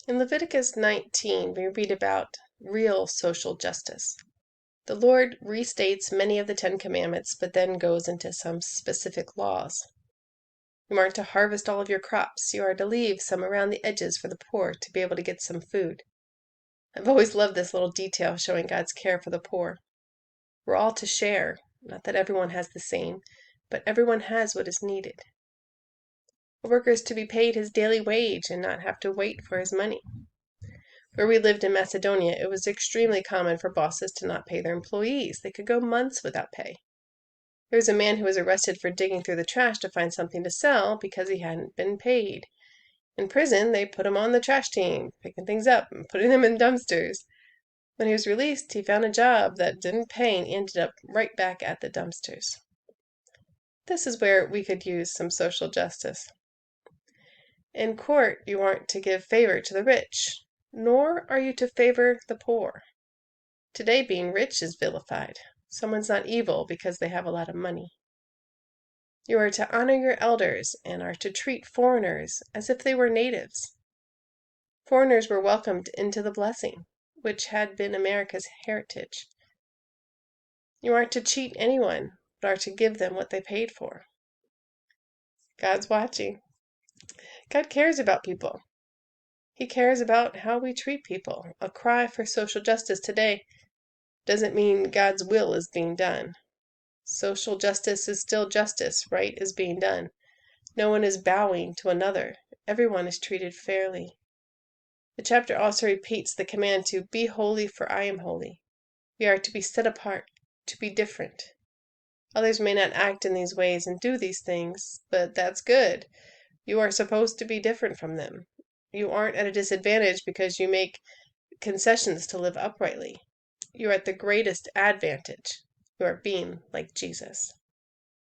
In Leviticus 19, we read about real social justice. The Lord restates many of the Ten Commandments, but then goes into some specific laws. You aren't to harvest all of your crops. You are to leave some around the edges for the poor to be able to get some food. I've always loved this little detail showing God's care for the poor. We're all to share, not that everyone has the same, but everyone has what is needed. A worker is to be paid his daily wage and not have to wait for his money. Where we lived in Macedonia, it was extremely common for bosses to not pay their employees. They could go months without pay. There was a man who was arrested for digging through the trash to find something to sell because he hadn't been paid. In prison, they put him on the trash team, picking things up and putting them in dumpsters. When he was released, he found a job that didn't pay and ended up right back at the dumpsters. This is where we could use some social justice. In court, you aren't to give favor to the rich, nor are you to favor the poor. Today, being rich is vilified. Someone's not evil because they have a lot of money. You are to honor your elders and are to treat foreigners as if they were natives. Foreigners were welcomed into the blessing, which had been America's heritage. You aren't to cheat anyone, but are to give them what they paid for. God's watching. God cares about people. He cares about how we treat people. A cry for social justice today doesn't mean God's will is being done. Social justice is still justice. Right is being done. No one is bowing to another. Everyone is treated fairly. The chapter also repeats the command to be holy, for I am holy. We are to be set apart, to be different. Others may not act in these ways and do these things, but that's good. You are supposed to be different from them. You aren't at a disadvantage because you make concessions to live uprightly. You are at the greatest advantage. You are being like Jesus.